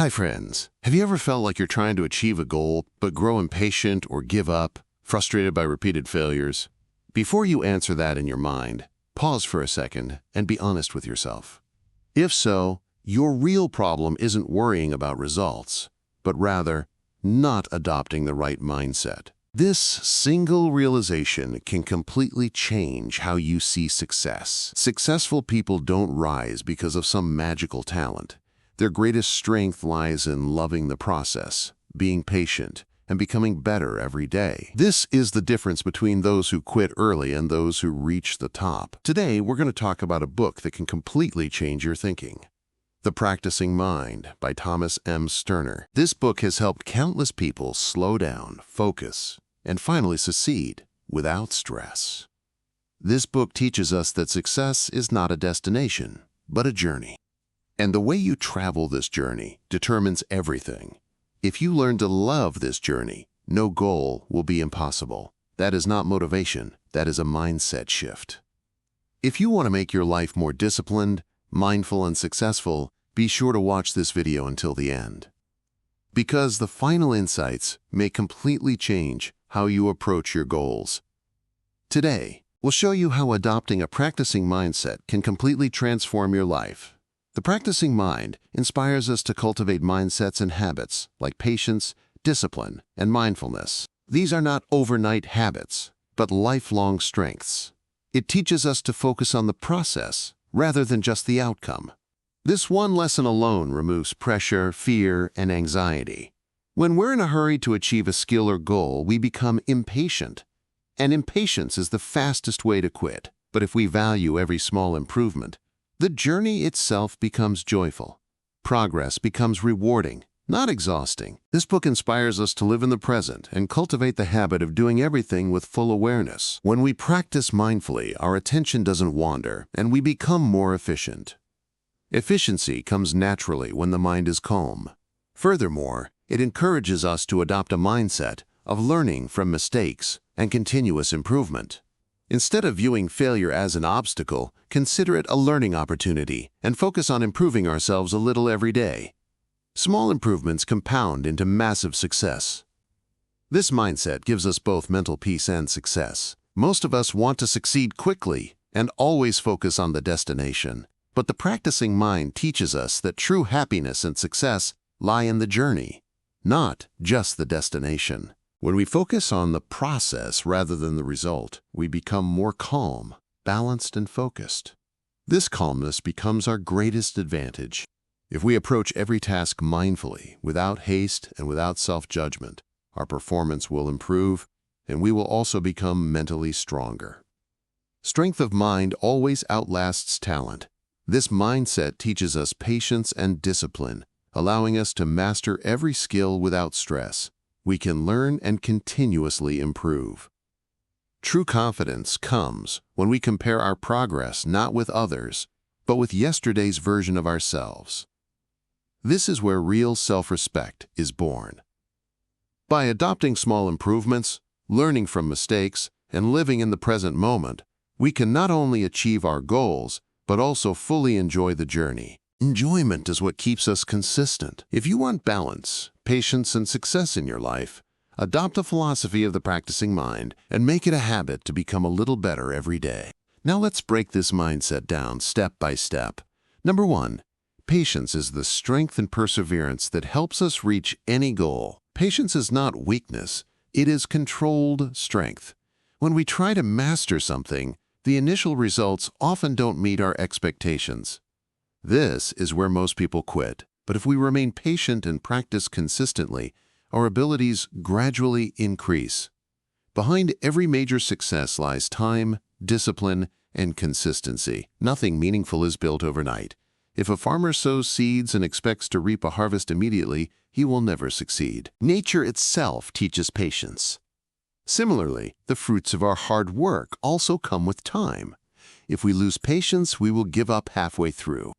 Hi friends, have you ever felt like you're trying to achieve a goal but grow impatient or give up, frustrated by repeated failures? Before you answer that in your mind, pause for a second and be honest with yourself. If so, your real problem isn't worrying about results, but rather not adopting the right mindset. This single realization can completely change how you see success. Successful people don't rise because of some magical talent. Their greatest strength lies in loving the process, being patient, and becoming better every day. This is the difference between those who quit early and those who reach the top. Today, we're going to talk about a book that can completely change your thinking. The Practicing Mind by Thomas M. Sterner. This book has helped countless people slow down, focus, and finally succeed without stress. This book teaches us that success is not a destination, but a journey. And the way you travel this journey determines everything. If you learn to love this journey, no goal will be impossible. That is not motivation, that is a mindset shift. If you want to make your life more disciplined, mindful, and successful, be sure to watch this video until the end. Because the final insights may completely change how you approach your goals. Today, we'll show you how adopting a practicing mindset can completely transform your life. The practicing mind inspires us to cultivate mindsets and habits like patience, discipline, and mindfulness. These are not overnight habits, but lifelong strengths. It teaches us to focus on the process rather than just the outcome. This one lesson alone removes pressure, fear, and anxiety. When we're in a hurry to achieve a skill or goal, we become impatient. And impatience is the fastest way to quit. But if we value every small improvement, the journey itself becomes joyful. Progress becomes rewarding, not exhausting. This book inspires us to live in the present and cultivate the habit of doing everything with full awareness. When we practice mindfully, our attention doesn't wander, and we become more efficient. Efficiency comes naturally when the mind is calm. Furthermore, it encourages us to adopt a mindset of learning from mistakes and continuous improvement. Instead of viewing failure as an obstacle, consider it a learning opportunity and focus on improving ourselves a little every day. Small improvements compound into massive success. This mindset gives us both mental peace and success. Most of us want to succeed quickly and always focus on the destination. But the practicing mind teaches us that true happiness and success lie in the journey, not just the destination. When we focus on the process rather than the result, we become more calm, balanced, and focused. This calmness becomes our greatest advantage. If we approach every task mindfully, without haste and without self-judgment, our performance will improve, and we will also become mentally stronger. Strength of mind always outlasts talent. This mindset teaches us patience and discipline, allowing us to master every skill without stress. We can learn and continuously improve. True confidence comes when we compare our progress not with others, but with yesterday's version of ourselves. This is where real self-respect is born. By adopting small improvements, learning from mistakes, and living in the present moment, we can not only achieve our goals, but also fully enjoy the journey. Enjoyment is what keeps us consistent. If you want balance, patience, and success in your life, adopt a philosophy of the practicing mind and make it a habit to become a little better every day. Now let's break this mindset down step by step. Number 1, patience is the strength and perseverance that helps us reach any goal. Patience is not weakness, it is controlled strength. When we try to master something, the initial results often don't meet our expectations. This is where most people quit. But if we remain patient and practice consistently, our abilities gradually increase. Behind every major success lies time, discipline, and consistency. Nothing meaningful is built overnight. If a farmer sows seeds and expects to reap a harvest immediately, he will never succeed. Nature itself teaches patience. Similarly, the fruits of our hard work also come with time. If we lose patience, we will give up halfway through.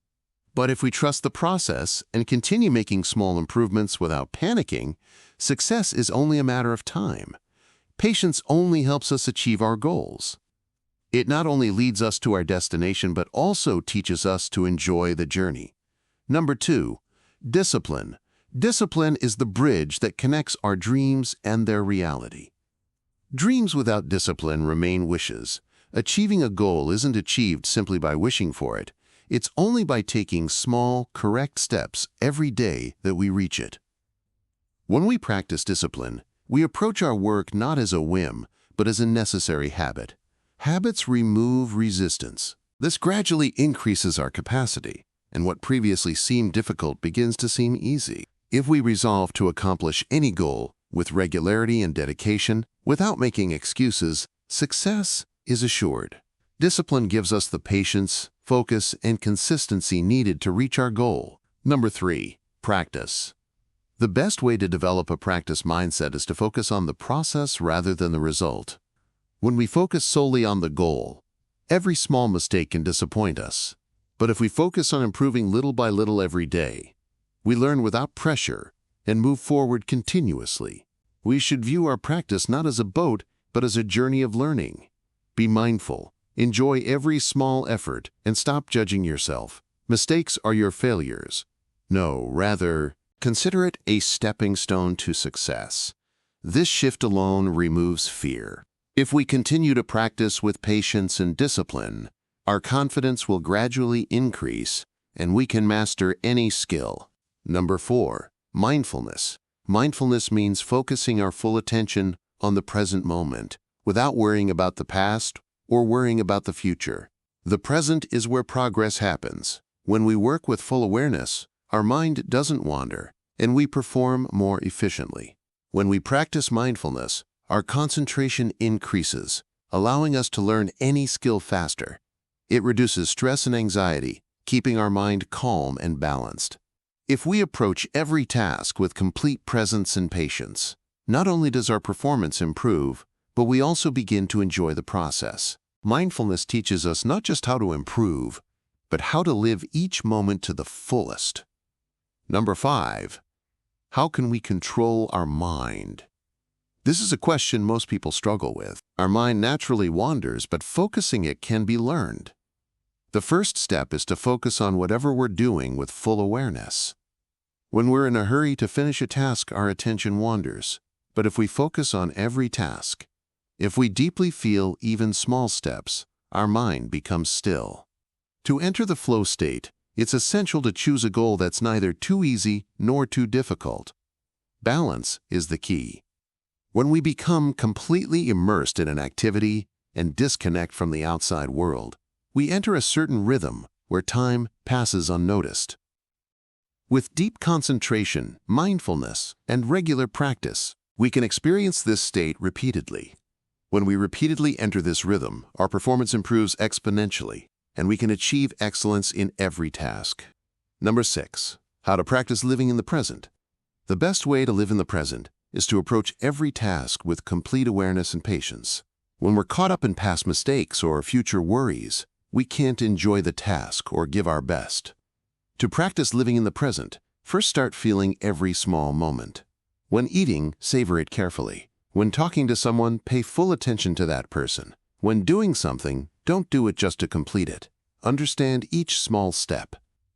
But if we trust the process and continue making small improvements without panicking, success is only a matter of time. Patience only helps us achieve our goals. It not only leads us to our destination, but also teaches us to enjoy the journey. Number 2, discipline. Discipline is the bridge that connects our dreams and their reality. Dreams without discipline remain wishes. Achieving a goal isn't achieved simply by wishing for it. It's only by taking small, correct steps every day that we reach it. When we practice discipline, we approach our work not as a whim, but as a necessary habit. Habits remove resistance. This gradually increases our capacity, and what previously seemed difficult begins to seem easy. If we resolve to accomplish any goal with regularity and dedication, without making excuses, success is assured. Discipline gives us the patience, focus, and consistency needed to reach our goal. Number 3, practice. The best way to develop a practice mindset is to focus on the process rather than the result. When we focus solely on the goal, every small mistake can disappoint us. But if we focus on improving little by little every day, we learn without pressure and move forward continuously. We should view our practice not as a boat, but as a journey of learning. Be mindful, enjoy every small effort, and stop judging yourself. Mistakes are your failures. No, rather, consider it a stepping stone to success. This shift alone removes fear. If we continue to practice with patience and discipline, our confidence will gradually increase, and we can master any skill. Number 4, mindfulness. Mindfulness means focusing our full attention on the present moment, without worrying about the past or worrying about the future. The present is where progress happens. When we work with full awareness, our mind doesn't wander, and we perform more efficiently. When we practice mindfulness, our concentration increases, allowing us to learn any skill faster. It reduces stress and anxiety, keeping our mind calm and balanced. If we approach every task with complete presence and patience, not only does our performance improve, but we also begin to enjoy the process. Mindfulness teaches us not just how to improve, but how to live each moment to the fullest. Number 5, how can we control our mind? This is a question most people struggle with. Our mind naturally wanders, but focusing it can be learned. The first step is to focus on whatever we're doing with full awareness. When we're in a hurry to finish a task, our attention wanders. But if we focus on every task, if we deeply feel even small steps, our mind becomes still. To enter the flow state, it's essential to choose a goal that's neither too easy nor too difficult. Balance is the key. When we become completely immersed in an activity and disconnect from the outside world, we enter a certain rhythm where time passes unnoticed. With deep concentration, mindfulness, and regular practice, we can experience this state repeatedly. When we repeatedly enter this rhythm, our performance improves exponentially, and we can achieve excellence in every task. Number 6, how to practice living in the present. The best way to live in the present is to approach every task with complete awareness and patience. When we're caught up in past mistakes or future worries, we can't enjoy the task or give our best. To practice living in the present, first start feeling every small moment. When eating, savor it carefully. When talking to someone, pay full attention to that person. When doing something, don't do it just to complete it. Understand each small step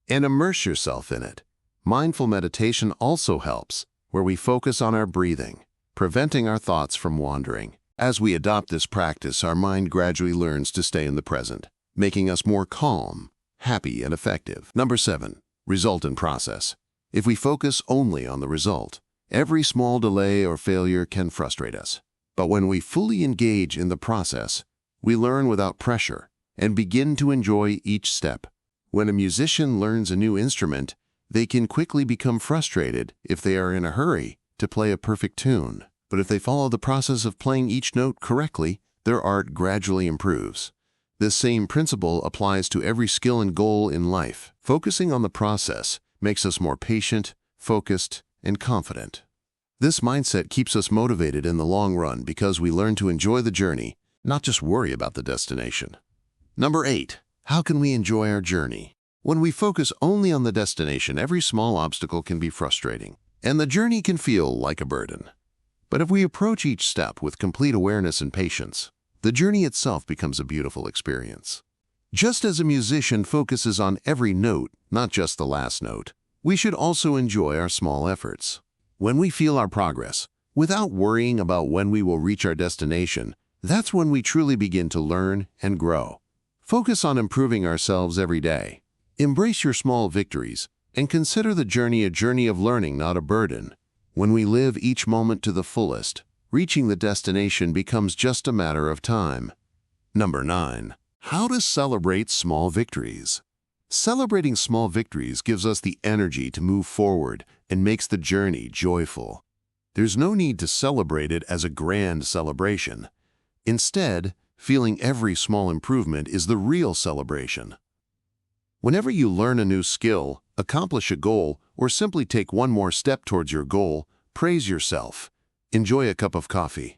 and immerse yourself in it. Mindful meditation also helps, where we focus on our breathing, preventing our thoughts from wandering. As we adopt this practice, our mind gradually learns to stay in the present, making us more calm, happy, and effective. Number 7, result and process. If we focus only on the result, every small delay or failure can frustrate us. But when we fully engage in the process, we learn without pressure and begin to enjoy each step. When a musician learns a new instrument, they can quickly become frustrated if they are in a hurry to play a perfect tune. But if they follow the process of playing each note correctly, their art gradually improves. This same principle applies to every skill and goal in life. Focusing on the process makes us more patient, focused, and confident. This mindset keeps us motivated in the long run because we learn to enjoy the journey, not just worry about the destination. Number 8, how can we enjoy our journey? When we focus only on the destination, every small obstacle can be frustrating, and the journey can feel like a burden. But if we approach each step with complete awareness and patience, the journey itself becomes a beautiful experience. Just as a musician focuses on every note, not just the last note, We should also enjoy our small efforts. When we feel our progress, without worrying about when we will reach our destination, that's when we truly begin to learn and grow. Focus on improving ourselves every day. Embrace your small victories and consider the journey a journey of learning, not a burden. When we live each moment to the fullest, reaching the destination becomes just a matter of time. Number 9. How to celebrate small victories. Celebrating small victories gives us the energy to move forward and makes the journey joyful. There's no need to celebrate it as a grand celebration. Instead, feeling every small improvement is the real celebration. Whenever you learn a new skill, accomplish a goal, or simply take one more step towards your goal, praise yourself. Enjoy a cup of coffee.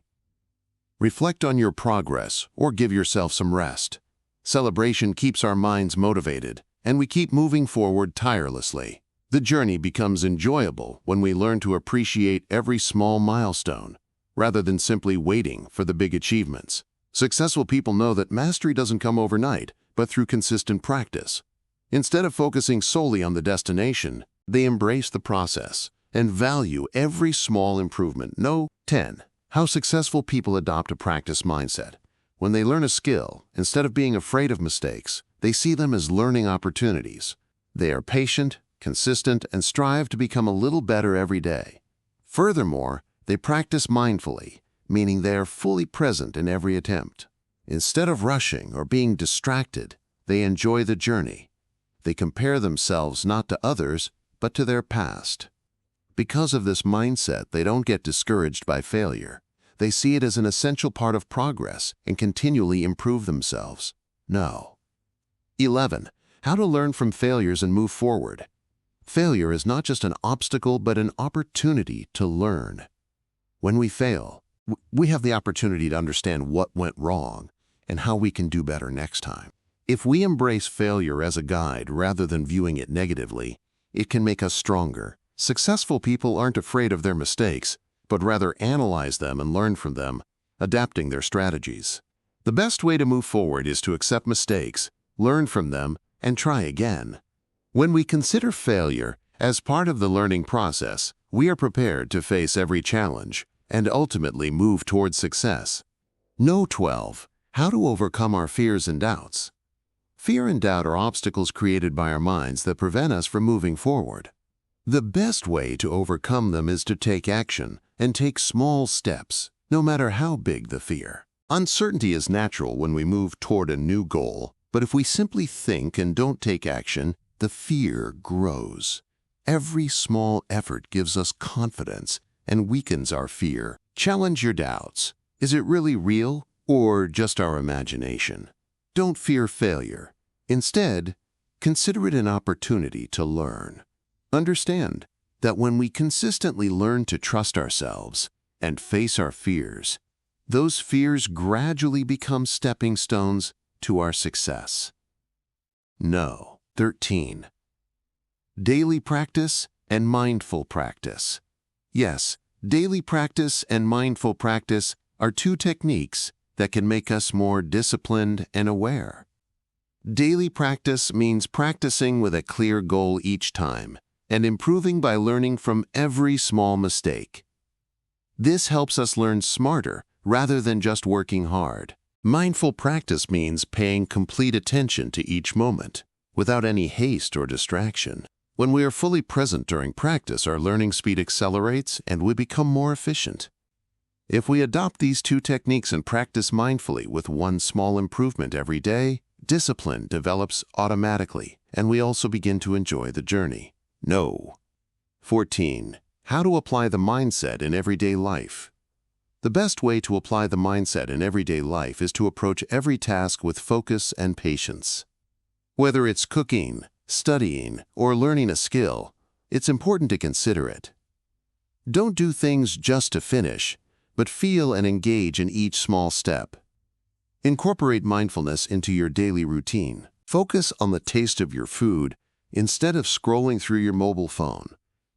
Reflect on your progress or give yourself some rest. Celebration keeps our minds motivated, and we keep moving forward tirelessly. The journey becomes enjoyable when we learn to appreciate every small milestone, rather than simply waiting for the big achievements. Successful people know that mastery doesn't come overnight, but through consistent practice. Instead of focusing solely on the destination, they embrace the process and value every small improvement. 10. How successful people adopt a practice mindset. When they learn a skill, instead of being afraid of mistakes, they see them as learning opportunities. They are patient, consistent, and strive to become a little better every day. Furthermore, they practice mindfully, meaning they are fully present in every attempt. Instead of rushing or being distracted, they enjoy the journey. They compare themselves not to others, but to their past. Because of this mindset, they don't get discouraged by failure. They see it as an essential part of progress and continually improve themselves. 11. How to learn from failures and move forward. Failure is not just an obstacle, but an opportunity to learn. When we fail, we have the opportunity to understand what went wrong and how we can do better next time. If we embrace failure as a guide rather than viewing it negatively, it can make us stronger. Successful people aren't afraid of their mistakes, but rather analyze them and learn from them, adapting their strategies. The best way to move forward is to accept mistakes, learn from them, and try again. When we consider failure as part of the learning process, we are prepared to face every challenge and ultimately move towards success. 12. How to overcome our fears and doubts. Fear and doubt are obstacles created by our minds that prevent us from moving forward. The best way to overcome them is to take action and take small steps, no matter how big the fear. Uncertainty is natural when we move toward a new goal, but if we simply think and don't take action, the fear grows. Every small effort gives us confidence and weakens our fear. Challenge your doubts. Is it really real or just our imagination? Don't fear failure. Instead, consider it an opportunity to learn. Understand that when we consistently learn to trust ourselves and face our fears, those fears gradually become stepping stones to our success. 13. Daily practice and mindful practice. Yes, daily practice and mindful practice are two techniques that can make us more disciplined and aware. Daily practice means practicing with a clear goal each time and improving by learning from every small mistake. This helps us learn smarter rather than just working hard. Mindful practice means paying complete attention to each moment, without any haste or distraction. When we are fully present during practice, our learning speed accelerates and we become more efficient. If we adopt these two techniques and practice mindfully with one small improvement every day, discipline develops automatically, and we also begin to enjoy the journey. 14. How to apply the mindset in everyday life. The best way to apply the mindset in everyday life is to approach every task with focus and patience. Whether it's cooking, studying, or learning a skill, it's important to consider it. Don't do things just to finish, but feel and engage in each small step. Incorporate mindfulness into your daily routine. Focus on the taste of your food instead of scrolling through your mobile phone.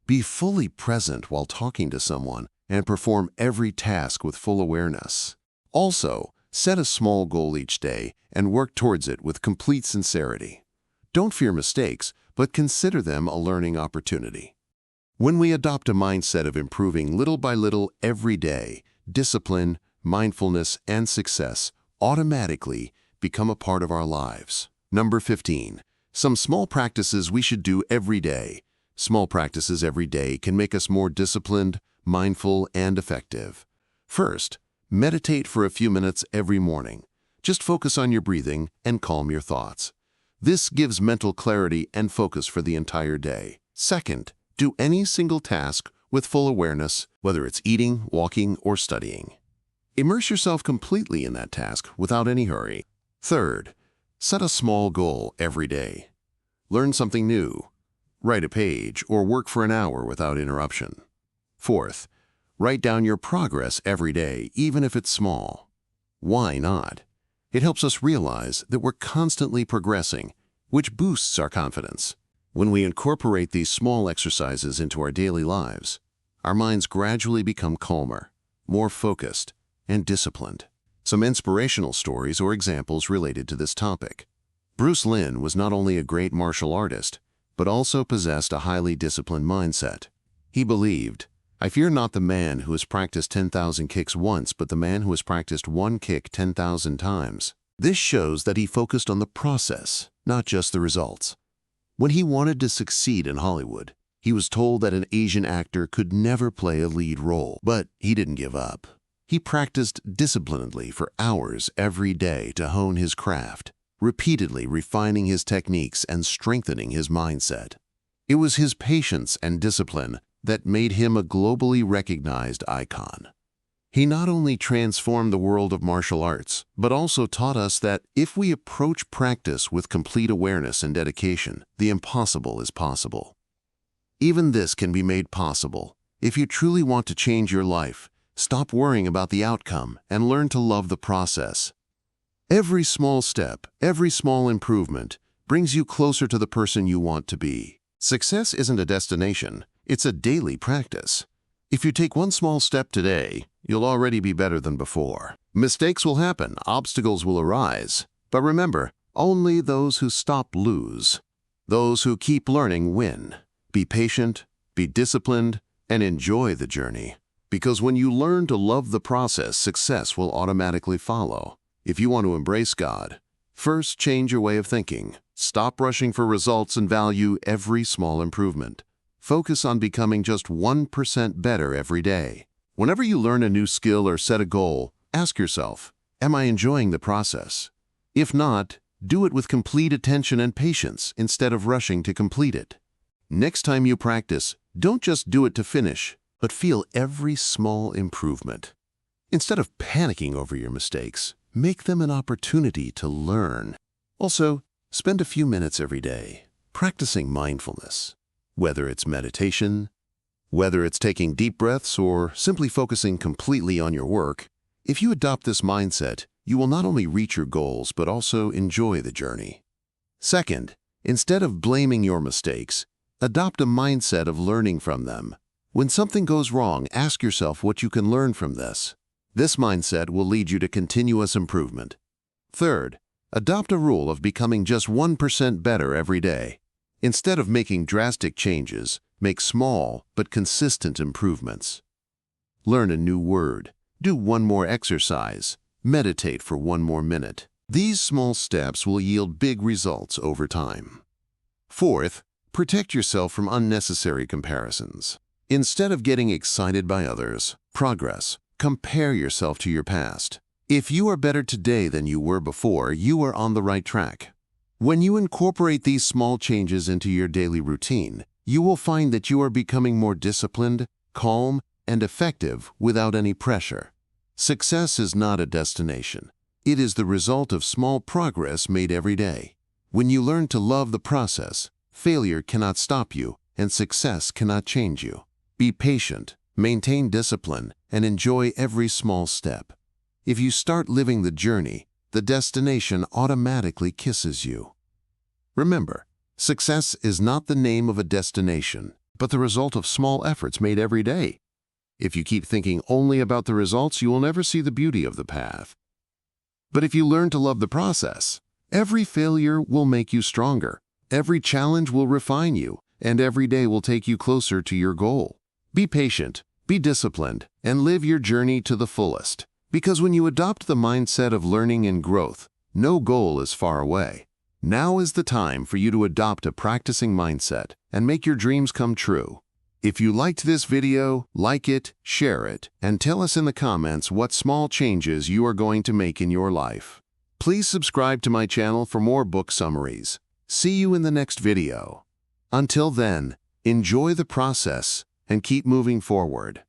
Be fully present while talking to someone and perform every task with full awareness. Also, set a small goal each day and work towards it with complete sincerity. Don't fear mistakes, but but consider them a learning opportunity. When we adopt a mindset of improving little by little every day, discipline, mindfulness, and success automatically become a part of our lives. Number 15. Some small practices we should do every day. Small practices every day can make us more disciplined, mindful, and effective. First, meditate for a few minutes every morning. Just focus on your breathing and calm your thoughts. This gives mental clarity and focus for the entire day. Second, do any single task with full awareness, whether it's eating, walking, or studying. Immerse yourself completely in that task without any hurry. Third, set a small goal every day. Learn something new. Write a page or work for an hour without interruption. Fourth, write down your progress every day, even if it's small. Why not? It helps us realize that we're constantly progressing, which boosts our confidence. When we incorporate these small exercises into our daily lives, our minds gradually become calmer, more focused, and disciplined. Some inspirational stories or examples related to this topic. Bruce Lee was not only a great martial artist, but also possessed a highly disciplined mindset. He believed, "I fear not the man who has practiced 10,000 kicks once, but the man who has practiced one kick 10,000 times." This shows that he focused on the process, not just the results. When he wanted to succeed in Hollywood, he was told that an Asian actor could never play a lead role, but he didn't give up. He practiced disciplinedly for hours every day to hone his craft, repeatedly refining his techniques and strengthening his mindset. It was his patience and discipline that made him a globally recognized icon. He not only transformed the world of martial arts, but also taught us that if we approach practice with complete awareness and dedication, the impossible is possible. Even this can be made possible. If you truly want to change your life, stop worrying about the outcome and learn to love the process. Every small step, every small improvement brings you closer to the person you want to be. Success isn't a destination, it's a daily practice. If you take one small step today, you'll already be better than before. Mistakes will happen, obstacles will arise, but remember, only those who stop lose. Those who keep learning win. Be patient, be disciplined, and enjoy the journey. Because when you learn to love the process, success will automatically follow. If you want to embrace God, first change your way of thinking. Stop rushing for results and value every small improvement. Focus on becoming just 1% better every day. Whenever you learn a new skill or set a goal, ask yourself, am I enjoying the process? If not, do it with complete attention and patience instead of rushing to complete it. Next time you practice, don't just do it to finish, but feel every small improvement. Instead of panicking over your mistakes, make them an opportunity to learn. Also, spend a few minutes every day practicing mindfulness. Whether it's meditation, whether it's taking deep breaths, or simply focusing completely on your work, if you adopt this mindset, you will not only reach your goals, but also enjoy the journey. Second, instead of blaming your mistakes, adopt a mindset of learning from them. When something goes wrong, ask yourself what you can learn from this. This mindset will lead you to continuous improvement. Third, adopt a rule of becoming just 1% better every day. Instead of making drastic changes, make small but consistent improvements. Learn a new word, do one more exercise, meditate for one more minute. These small steps will yield big results over time. Fourth, protect yourself from unnecessary comparisons. Instead of getting excited by others' progress, compare yourself to your past. If you are better today than you were before, you are on the right track. When you incorporate these small changes into your daily routine, you will find that you are becoming more disciplined, calm, and effective without any pressure. Success is not a destination. It is the result of small progress made every day. When you learn to love the process, failure cannot stop you, and success cannot change you. Be patient, maintain discipline, and enjoy every small step. If you start living the journey, the destination automatically kisses you. Remember, success is not the name of a destination, but the result of small efforts made every day. If you keep thinking only about the results, you will never see the beauty of the path. But if you learn to love the process, every failure will make you stronger, Every challenge will refine you, and every day will take you closer to your goal. Be patient, be disciplined, and live your journey to the fullest. Because when you adopt the mindset of learning and growth, no goal is far away. Now is the time for you to adopt a practicing mindset and make your dreams come true. If you liked this video, like it, share it, and tell us in the comments what small changes you are going to make in your life. Please subscribe to my channel for more book summaries. See you in the next video. Until then, enjoy the process and keep moving forward.